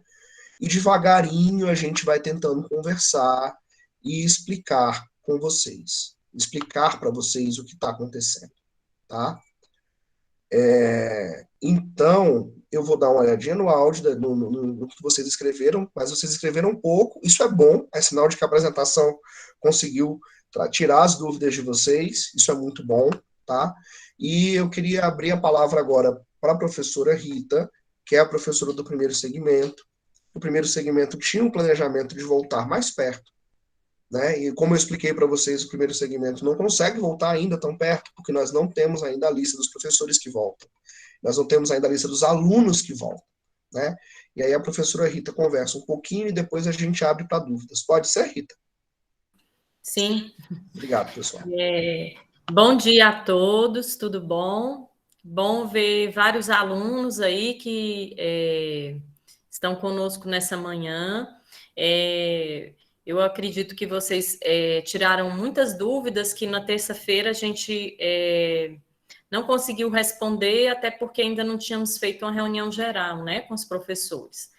E devagarinho a gente vai tentando conversar e explicar com vocês, explicar para vocês o que está acontecendo, tá? Então, eu vou dar uma olhadinha no áudio, no que vocês escreveram, mas vocês escreveram um pouco, isso é bom, é sinal de que a apresentação conseguiu tirar as dúvidas de vocês, isso é muito bom, tá? E eu queria abrir a palavra agora para a professora Rita, que é a professora do primeiro segmento. O primeiro segmento tinha um planejamento de voltar mais perto, né? E como eu expliquei para vocês, o primeiro segmento não consegue voltar ainda tão perto, porque nós não temos ainda a lista dos professores que voltam. Nós não temos ainda a lista dos alunos que voltam, né? E aí a professora Rita conversa um pouquinho e depois a gente abre para dúvidas. Pode ser, Rita?
Sim.
Obrigado, pessoal.
Bom dia a todos, tudo bom? Bom ver vários alunos aí que estão conosco nessa manhã. Eu acredito que vocês tiraram muitas dúvidas que na terça-feira a gente não conseguiu responder, até porque ainda não tínhamos feito uma reunião geral, né, com os professores.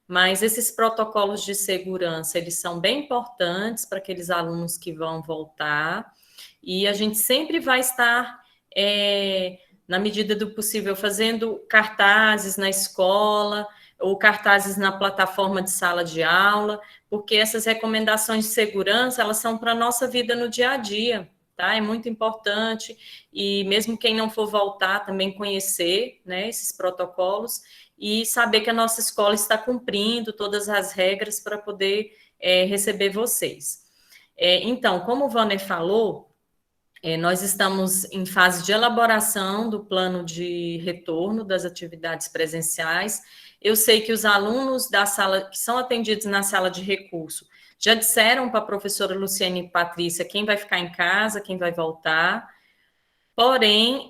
Mas esses protocolos de segurança, eles são bem importantes para aqueles alunos que vão voltar, e a gente sempre vai estar, na medida do possível, fazendo cartazes na escola, ou cartazes na plataforma de sala de aula, porque essas recomendações de segurança, elas são para a nossa vida no dia a dia, tá? É muito importante, e mesmo quem não for voltar, também conhecer, né, esses protocolos, e saber que a nossa escola está cumprindo todas as regras para poder receber vocês. Então, como o Vanner falou, nós estamos em fase de elaboração do plano de retorno das atividades presenciais. Eu sei que os alunos da sala, que são atendidos na sala de recurso, já disseram para a professora Luciane e Patrícia quem vai ficar em casa, quem vai voltar. Porém,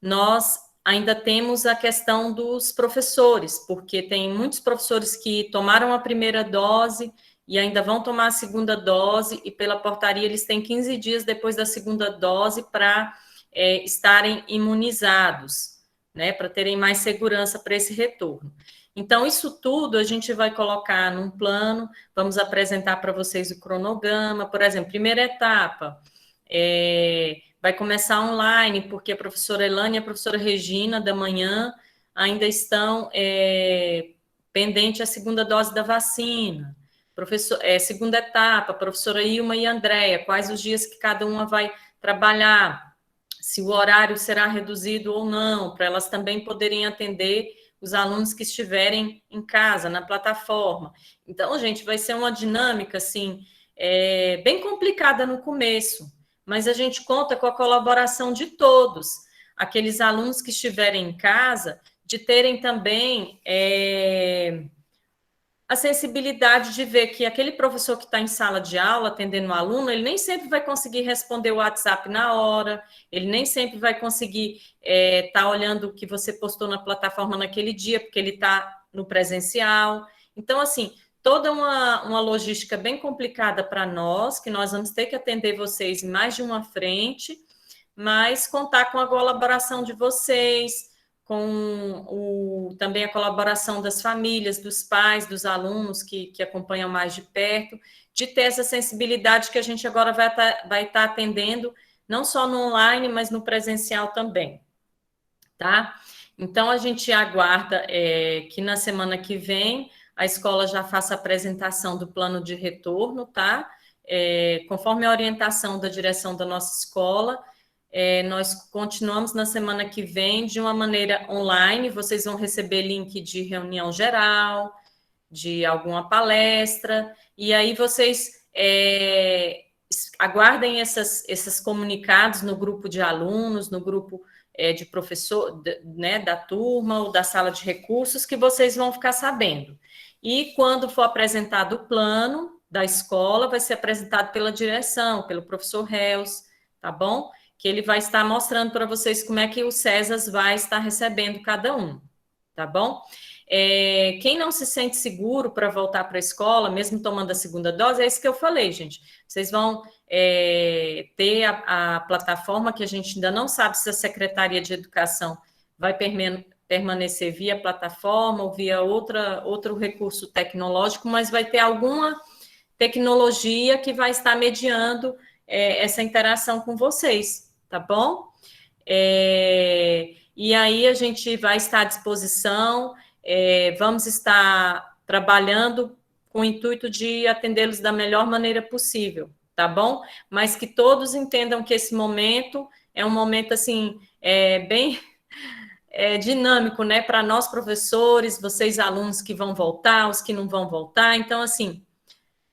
nós ainda temos a questão dos professores, porque tem muitos professores que tomaram a primeira dose e ainda vão tomar a segunda dose, e pela portaria eles têm 15 dias depois da segunda dose para estarem imunizados, né, para terem mais segurança para esse retorno. Então, isso tudo a gente vai colocar num plano, vamos apresentar para vocês o cronograma, por exemplo, primeira etapa, vai começar online, porque a professora Elane e a professora Regina, da manhã, ainda estão pendentes a segunda dose da vacina. Segunda etapa, professora Ilma e Andréia, quais os dias que cada uma vai trabalhar, se o horário será reduzido ou não, para elas também poderem atender os alunos que estiverem em casa, na plataforma. Então, gente, vai ser uma dinâmica, assim, bem complicada no começo, mas a gente conta com a colaboração de todos, aqueles alunos que estiverem em casa, de terem também a sensibilidade de ver que aquele professor que está em sala de aula atendendo o aluno, ele nem sempre vai conseguir responder o WhatsApp na hora, ele nem sempre vai conseguir estar olhando o que você postou na plataforma naquele dia, porque ele está no presencial. Então, assim, toda uma logística bem complicada para nós, que nós vamos ter que atender vocês em mais de uma frente, mas contar com a colaboração de vocês, com também a colaboração das famílias, dos pais, dos alunos que acompanham mais de perto, de ter essa sensibilidade que a gente agora vai estar atendendo, não só no online, mas no presencial também, tá? Então, a gente aguarda que na semana que vem a escola já faça a apresentação do plano de retorno, tá? Conforme a orientação da direção da nossa escola, nós continuamos na semana que vem de uma maneira online, vocês vão receber link de reunião geral, de alguma palestra, e aí vocês aguardem esses comunicados no grupo de alunos, no grupo de professor, né, da turma ou da sala de recursos, que vocês vão ficar sabendo. E quando for apresentado o plano da escola, vai ser apresentado pela direção, pelo professor Reus, tá bom? que ele vai estar mostrando para vocês como é que o CESAS vai estar recebendo cada um, tá bom? Quem não se sente seguro para voltar para a escola, mesmo tomando a segunda dose, é isso que eu falei, gente. Vocês vão ter a plataforma que a gente ainda não sabe se a Secretaria de Educação vai permanecer via plataforma ou via outro recurso tecnológico, mas vai ter alguma tecnologia que vai estar mediando essa interação com vocês, tá bom? E aí a gente vai estar à disposição, vamos estar trabalhando com o intuito de atendê-los da melhor maneira possível, tá bom? Mas que todos entendam que esse momento é um momento, assim, bem dinâmico, né? Para nós, professores, vocês, alunos que vão voltar, os que não vão voltar. Então, assim,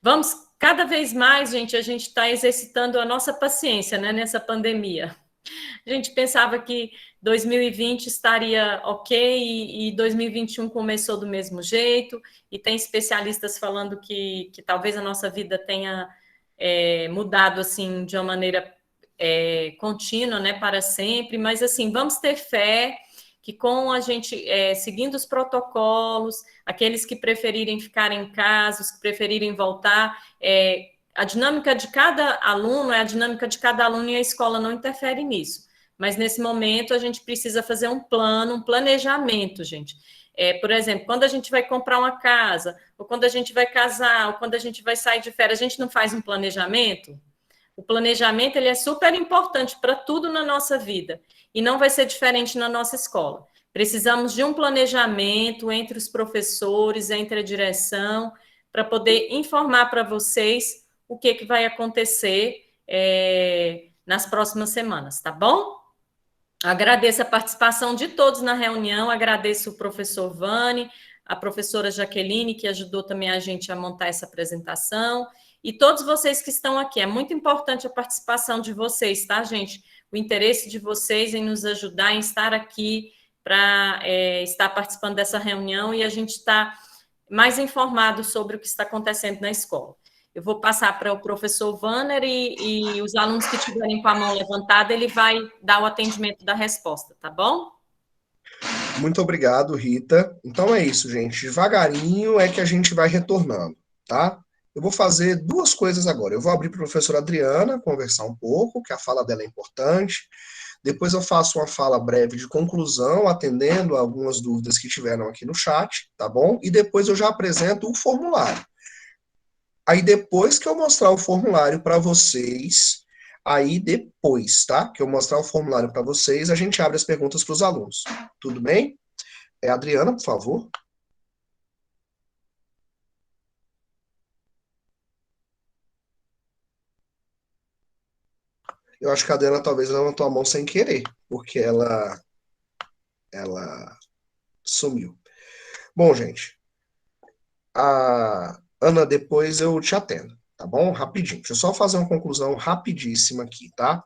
vamos, cada vez mais, gente, a gente está exercitando a nossa paciência, né? Nessa pandemia. A gente pensava que 2020 estaria ok e 2021 começou do mesmo jeito, e tem especialistas falando que talvez a nossa vida tenha mudado assim de uma maneira contínua, né, para sempre, mas assim, vamos ter fé que com a gente seguindo os protocolos, aqueles que preferirem ficar em casa, os que preferirem voltar, a dinâmica de cada aluno é a dinâmica de cada aluno e a escola não interfere nisso. Mas nesse momento a gente precisa fazer um plano, um planejamento, gente. Por exemplo, quando a gente vai comprar uma casa, ou quando a gente vai casar, ou quando a gente vai sair de férias, a gente não faz um planejamento? O planejamento ele é super importante para tudo na nossa vida e não vai ser diferente na nossa escola. Precisamos de um planejamento entre os professores, entre a direção, para poder informar para vocês o que vai acontecer nas próximas semanas, tá bom? Agradeço a participação de todos na reunião, agradeço o professor Vani, a professora Jaqueline, que ajudou também a gente a montar essa apresentação, e todos vocês que estão aqui. É muito importante a participação de vocês, tá, gente? O interesse de vocês em nos ajudar, em estar aqui para estar participando dessa reunião e a gente estar mais informado sobre o que está acontecendo na escola. Eu vou passar para o professor Vanner e os alunos que estiverem com a mão levantada, ele vai dar o atendimento da resposta, tá bom?
Muito obrigado, Rita. Então é isso, gente. Devagarinho é que a gente vai retornando, tá? Eu vou fazer duas coisas agora. Eu vou abrir para a professora Adriana conversar um pouco, que a fala dela é importante. Depois eu faço uma fala breve de conclusão, atendendo a algumas dúvidas que tiveram aqui no chat, tá bom? E depois eu já apresento o formulário. Aí depois que eu mostrar o formulário para vocês, aí depois, tá? Que eu mostrar o formulário para vocês, a gente abre as perguntas para os alunos. Tudo bem? Adriana, por favor. Eu acho que a Adriana talvez levantou a mão sem querer, porque ela sumiu. Bom, gente, Ana, depois eu te atendo, tá bom? Rapidinho. Deixa eu só fazer uma conclusão rapidíssima aqui, tá?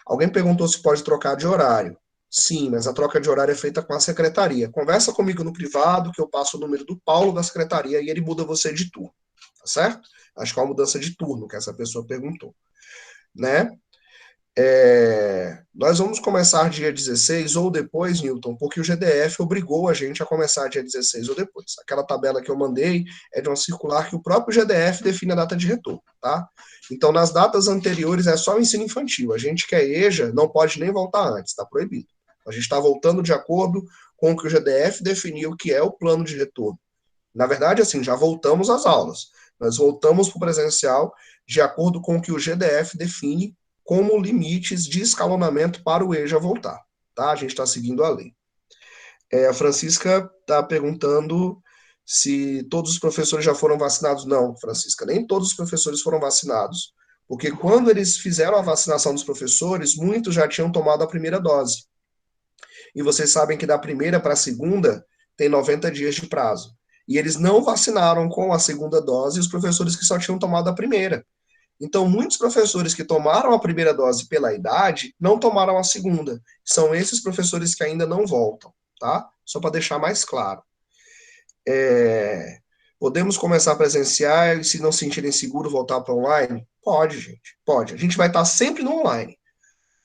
Alguém perguntou se pode trocar de horário. Sim, mas a troca de horário é feita com a secretaria. Conversa comigo no privado, que eu passo o número do Paulo da secretaria e ele muda você de turno, tá certo? Acho que é uma mudança de turno que essa pessoa perguntou, né? Nós vamos começar dia 16 ou depois, Newton, porque o GDF obrigou a gente a começar dia 16 ou depois. Aquela tabela que eu mandei é de uma circular que o próprio GDF define a data de retorno, tá? Então, nas datas anteriores é só o ensino infantil. A gente que é EJA não pode nem voltar antes, está proibido. A gente está voltando de acordo com o que o GDF definiu que é o plano de retorno. Na verdade, assim, já voltamos às aulas. Nós voltamos para o presencial de acordo com o que o GDF define como limites de escalonamento para o EJA voltar, tá? A gente está seguindo a lei. A Francisca está perguntando se todos os professores já foram vacinados. Não, Francisca, nem todos os professores foram vacinados, porque quando eles fizeram a vacinação dos professores, muitos já tinham tomado a primeira dose. E vocês sabem que da primeira para a segunda tem 90 dias de prazo. E eles não vacinaram com a segunda dose os professores que só tinham tomado a primeira. Então, muitos professores que tomaram a primeira dose pela idade, não tomaram a segunda. São esses professores que ainda não voltam, tá? Só para deixar mais claro. Podemos começar presencial e, se não se sentirem seguro, voltar para online? Pode, gente, pode. A gente vai estar sempre no online.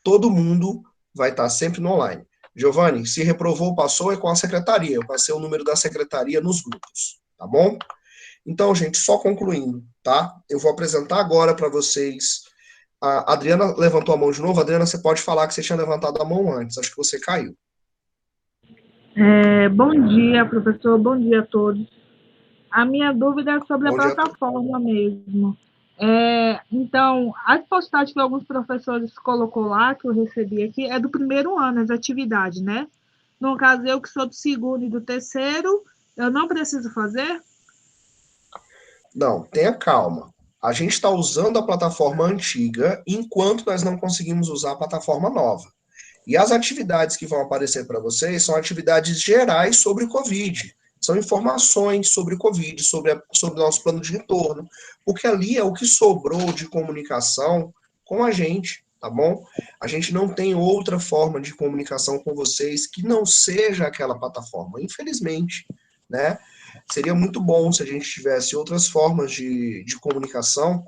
todo mundo vai estar sempre no online. Giovanni, se reprovou, passou, é com a secretaria. Eu passei o número da secretaria nos grupos, tá bom? Então, gente, só concluindo, tá? Eu vou apresentar agora para vocês. A Adriana levantou a mão de novo. Adriana, você pode falar que você tinha levantado a mão antes. Acho que você caiu.
Bom dia, professor. Bom dia a todos. A minha dúvida é sobre
Bom
a
dia a
plataforma mesmo. Então, as postagens que alguns professores colocou lá, que eu recebi aqui, é do primeiro ano, as atividades, né? No caso, eu que sou do segundo e do terceiro, eu não preciso fazer?
Não, tenha calma. A gente está usando a plataforma antiga enquanto nós não conseguimos usar a plataforma nova. E as atividades que vão aparecer para vocês são atividades gerais sobre o Covid. São informações sobre o Covid, sobre o nosso plano de retorno. Porque ali é o que sobrou de comunicação com a gente, tá bom? A gente não tem outra forma de comunicação com vocês que não seja aquela plataforma, infelizmente, né? Seria muito bom se a gente tivesse outras formas de comunicação,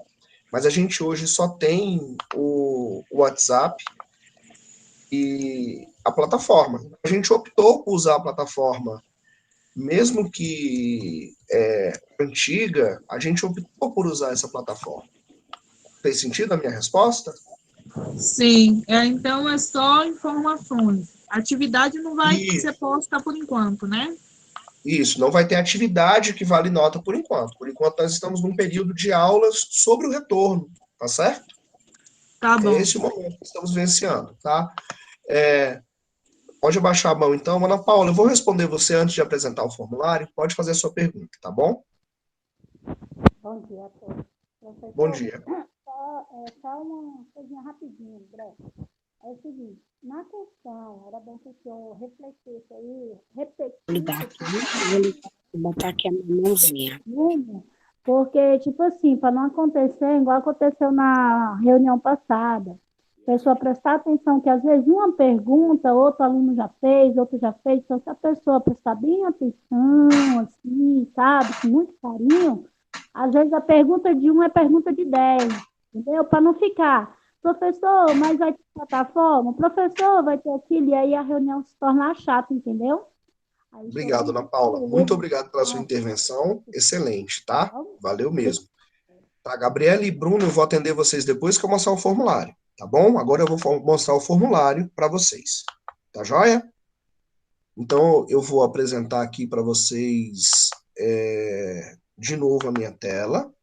mas a gente hoje só tem o WhatsApp e a plataforma. A gente optou por usar a plataforma, mesmo que antiga, a gente optou por usar essa plataforma. Fez sentido a minha resposta?
Sim, então é só informações. A atividade não vai ser posta por enquanto, né?
Isso, não vai ter atividade que vale nota por enquanto. Por enquanto, nós estamos num período de aulas sobre o retorno, tá certo?
Tá bom.
É esse o momento que estamos vivenciando, tá? Pode abaixar a mão, então. Ana Paula, eu vou responder você antes de apresentar o formulário. Pode fazer a sua pergunta, tá bom?
Bom dia a todos. Professor,
Bom dia.
Só uma coisinha rapidinho, breve. É o seguinte, na questão, era bom que o senhor refletisse aí,
Vou botar aqui a minha mãozinha.
porque, tipo assim, para não acontecer igual aconteceu na reunião passada, a pessoa prestar atenção que às vezes uma pergunta, outro aluno já fez, outro já fez, então se a pessoa prestar bem atenção, assim, sabe, com muito carinho, às vezes a pergunta de um é pergunta de 10, entendeu? Para não ficar, professor, mas vai ter plataforma? Professor, vai ter aquilo, e aí a reunião se torna chata, entendeu? Aí,
Obrigado, Ana Paula. Muito obrigado pela sua intervenção. Excelente, tá? Valeu mesmo. Tá, Gabriela e Bruno, eu vou atender vocês depois que eu mostrar o formulário, tá bom? Agora eu vou mostrar o formulário para vocês. Tá joia? Então, eu vou apresentar aqui para vocês de novo a minha tela.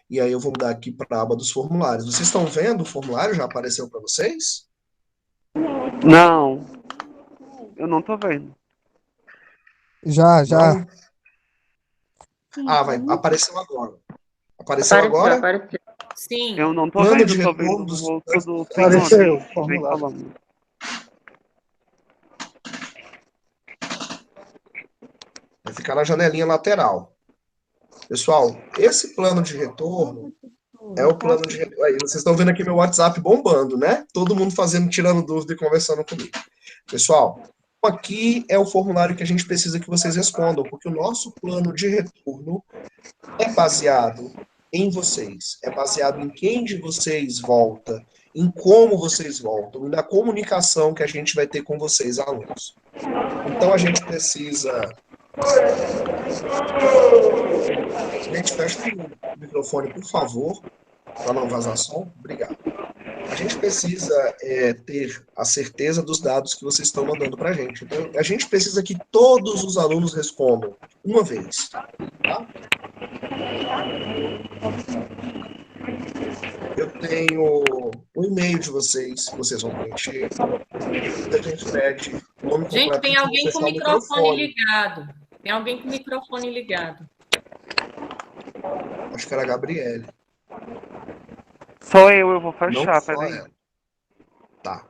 E aí eu vou mudar aqui para a aba dos formulários. Vocês estão vendo o formulário? Já apareceu para vocês?
Não, eu não tô vendo.
Já.
Não? Apareceu agora. Apareceu agora?
Apareceu. Sim.
Eu não tô
Plano
vendo,
de
tô vendo
retorno
o
dos
outro do
Apareceu o
Vem
formulário.
falando.
Vai ficar na janelinha lateral. Pessoal, esse plano de retorno é o plano de retorno. Aí, vocês estão vendo aqui meu WhatsApp bombando, né? Todo mundo tirando dúvida e conversando comigo. Pessoal, aqui é o formulário que a gente precisa que vocês respondam, porque o nosso plano de retorno é baseado em vocês, é baseado em quem de vocês volta, em como vocês voltam, na comunicação que a gente vai ter com vocês, alunos. Então, a gente precisa... Gente, fecha o microfone, por favor, para não vazar som. Obrigado. A gente precisa ter a certeza dos dados que vocês estão mandando para a gente. Então, a gente precisa que todos os alunos respondam uma vez. Tá? Eu tenho o e-mail de vocês, que vocês vão preencher. A gente pede o nome completo.
Gente, tem alguém com o
fechar
microfone ligado. Tem alguém com o microfone ligado.
Acho que era a Gabriele.
Só eu vou fechar,
Não só
peraí.
ela. Tá.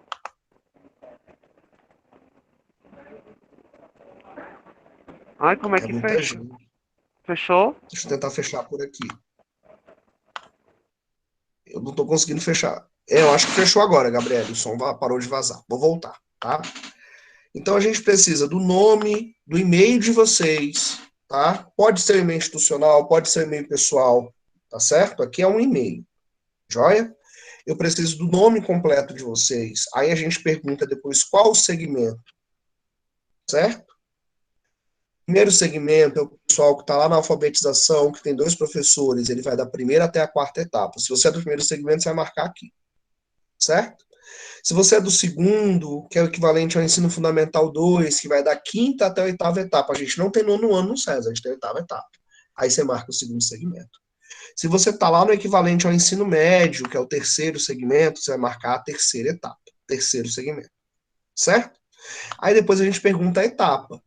Ai, como é que
muita
fecha?
gente.
Fechou?
Deixa eu tentar fechar por aqui. Eu não tô conseguindo fechar. Eu acho que fechou agora, Gabriele. O som parou de vazar. Vou voltar, tá? Então, a gente precisa do nome, do e-mail de vocês, tá? Pode ser e-mail institucional, pode ser e-mail pessoal, tá certo? Aqui é um e-mail, joia? Eu preciso do nome completo de vocês. Aí a gente pergunta depois qual o segmento, certo? Primeiro segmento é o pessoal que está lá na alfabetização, que tem 2 professores, ele vai da primeira até a 4ª etapa. Se você é do primeiro segmento, você vai marcar aqui, certo? Se você é do segundo, que é o equivalente ao ensino fundamental 2, que vai da 5ª até a 8ª etapa. A gente não tem 9º ano no SESI, a gente tem a 8ª etapa. Aí você marca o segundo segmento. Se você está lá no equivalente ao ensino médio, que é o 3º segmento, você vai marcar a 3ª etapa, 3º segmento, certo? Aí depois a gente pergunta a etapa,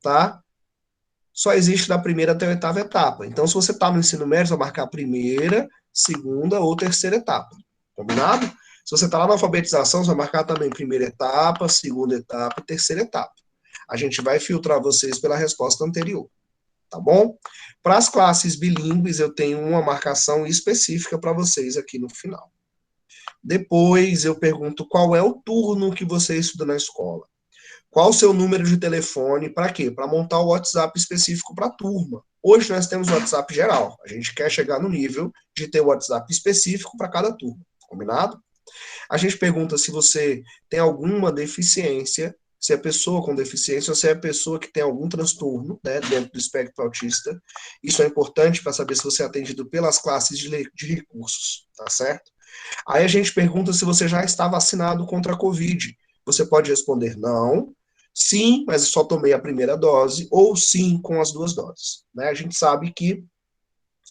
tá? Só existe da primeira até a 8ª etapa. Então, se você está no ensino médio, você vai marcar a primeira, segunda ou 3ª etapa. Combinado? Se você está lá na alfabetização, você vai marcar também primeira etapa, segunda etapa, 3ª etapa. A gente vai filtrar vocês pela resposta anterior. Tá bom? Para as classes bilíngues, eu tenho uma marcação específica para vocês aqui no final. Depois, eu pergunto qual é o turno que você estuda na escola. Qual o seu número de telefone? Para quê? Para montar o WhatsApp específico para a turma. Hoje nós temos o WhatsApp geral. A gente quer chegar no nível de ter o WhatsApp específico para cada turma. Combinado? A gente pergunta se você tem alguma deficiência, se é pessoa com deficiência ou se é pessoa que tem algum transtorno, né, dentro do espectro autista. Isso é importante para saber se você é atendido pelas classes de recursos, tá certo? Aí a gente pergunta se você já está vacinado contra a Covid. Você pode responder não, sim, mas só tomei a primeira dose, ou sim, com as 2 doses. Né? A gente sabe que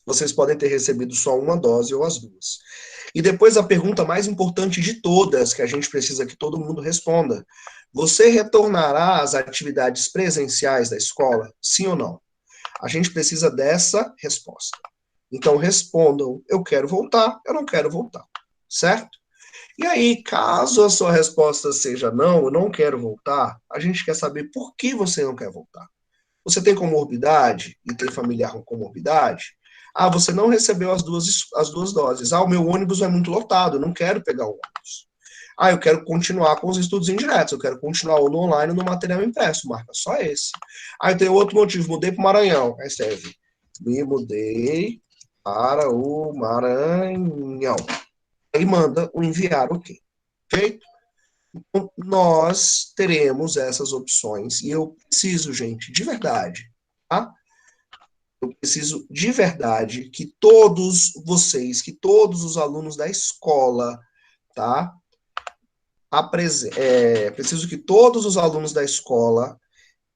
vocês podem ter recebido só uma dose ou as 2. E depois a pergunta mais importante de todas, que a gente precisa que todo mundo responda. Você retornará às atividades presenciais da escola? Sim ou não? A gente precisa dessa resposta. Então respondam, eu quero voltar, eu não quero voltar. Certo? E aí, caso a sua resposta seja não, eu não quero voltar, a gente quer saber por que você não quer voltar. Você tem comorbidade e tem familiar com comorbidade? Ah, você não recebeu as duas doses. Ah, o meu ônibus é muito lotado, eu não quero pegar o ônibus. Ah, eu quero continuar com os estudos indiretos, eu quero continuar ou no online ou no material impresso, marca só esse. Ah, eu tenho outro motivo, mudei para o Maranhão. Aí serve, me mudei para o Maranhão. Aí manda o enviar ok. Feito? Então, nós teremos essas opções e eu preciso, gente, de verdade, tá? Eu preciso de verdade que todos vocês, que todos os alunos da escola, tá? Preciso que todos os alunos da escola,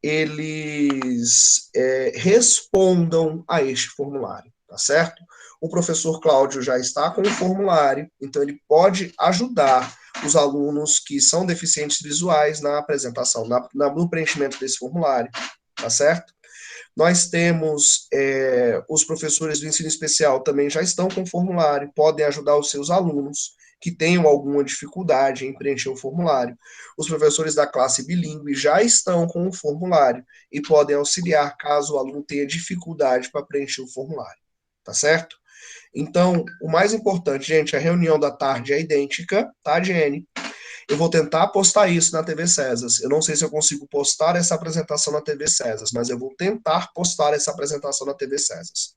eles respondam a este formulário, tá certo? O professor Cláudio já está com o formulário, então ele pode ajudar os alunos que são deficientes visuais na apresentação, no preenchimento desse formulário, tá certo? Nós temos os professores do ensino especial também já estão com o formulário, podem ajudar os seus alunos que tenham alguma dificuldade em preencher o formulário. Os professores da classe bilíngue já estão com o formulário e podem auxiliar caso o aluno tenha dificuldade para preencher o formulário, tá certo? Então, o mais importante, gente, a reunião da tarde é idêntica, tá, Jenny? Eu vou tentar postar isso na TV Cesas. Eu não sei se eu consigo postar essa apresentação na TV Cesas, mas eu vou tentar postar essa apresentação na TV Cesas.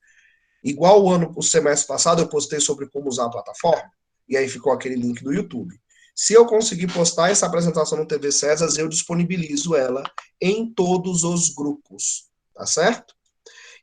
Igual o semestre passado, eu postei sobre como usar a plataforma, e aí ficou aquele link do YouTube. Se eu conseguir postar essa apresentação no TV Cesas, eu disponibilizo ela em todos os grupos, tá certo?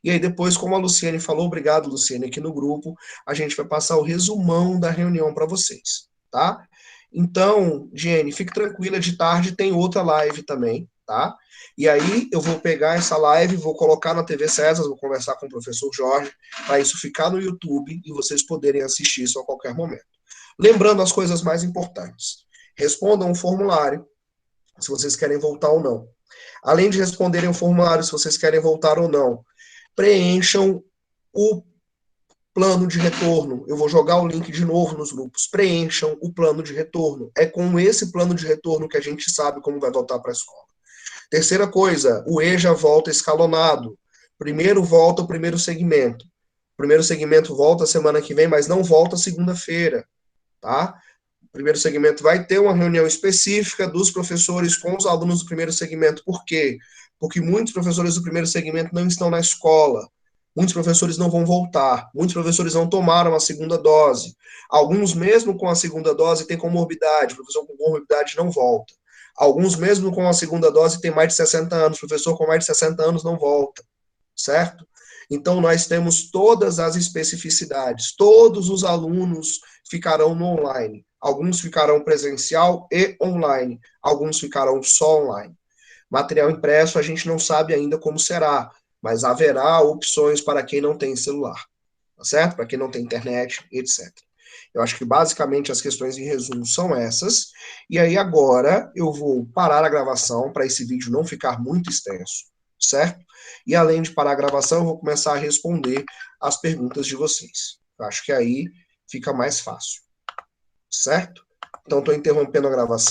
E aí depois, como a Luciane falou, obrigado, Luciane, aqui no grupo, a gente vai passar o resumão da reunião para vocês, tá? Então, Jenny, fique tranquila, de tarde tem outra live também, tá? E aí eu vou pegar essa live, vou colocar na TV César, vou conversar com o professor Jorge, para isso ficar no YouTube e vocês poderem assistir isso a qualquer momento. Lembrando as coisas mais importantes. Respondam o formulário, se vocês querem voltar ou não. Além de responderem o formulário, se vocês querem voltar ou não, preencham o plano de retorno. Eu vou jogar o link de novo nos grupos. Preencham o plano de retorno. É com esse plano de retorno que a gente sabe como vai voltar para a escola. Terceira coisa, o EJA volta escalonado. Primeiro volta o primeiro segmento. O primeiro segmento volta semana que vem, mas não volta segunda-feira, tá? O primeiro segmento vai ter uma reunião específica dos professores com os alunos do primeiro segmento. Por quê? Porque muitos professores do primeiro segmento não estão na escola. Muitos professores não vão voltar, muitos professores não tomaram a segunda dose. Alguns, mesmo com a segunda dose, têm comorbidade, o professor com comorbidade não volta. Alguns, mesmo com a segunda dose, têm mais de 60 anos, o professor com mais de 60 anos não volta, certo? Então, nós temos todas as especificidades, todos os alunos ficarão no online. Alguns ficarão presencial e online, alguns ficarão só online. Material impresso, a gente não sabe ainda como será, mas haverá opções para quem não tem celular, tá certo? Para quem não tem internet, etc. Eu acho que basicamente as questões em resumo são essas, e aí agora eu vou parar a gravação para esse vídeo não ficar muito extenso, certo? E além de parar a gravação, eu vou começar a responder as perguntas de vocês. Eu acho que aí fica mais fácil, certo? Então, estou interrompendo a gravação.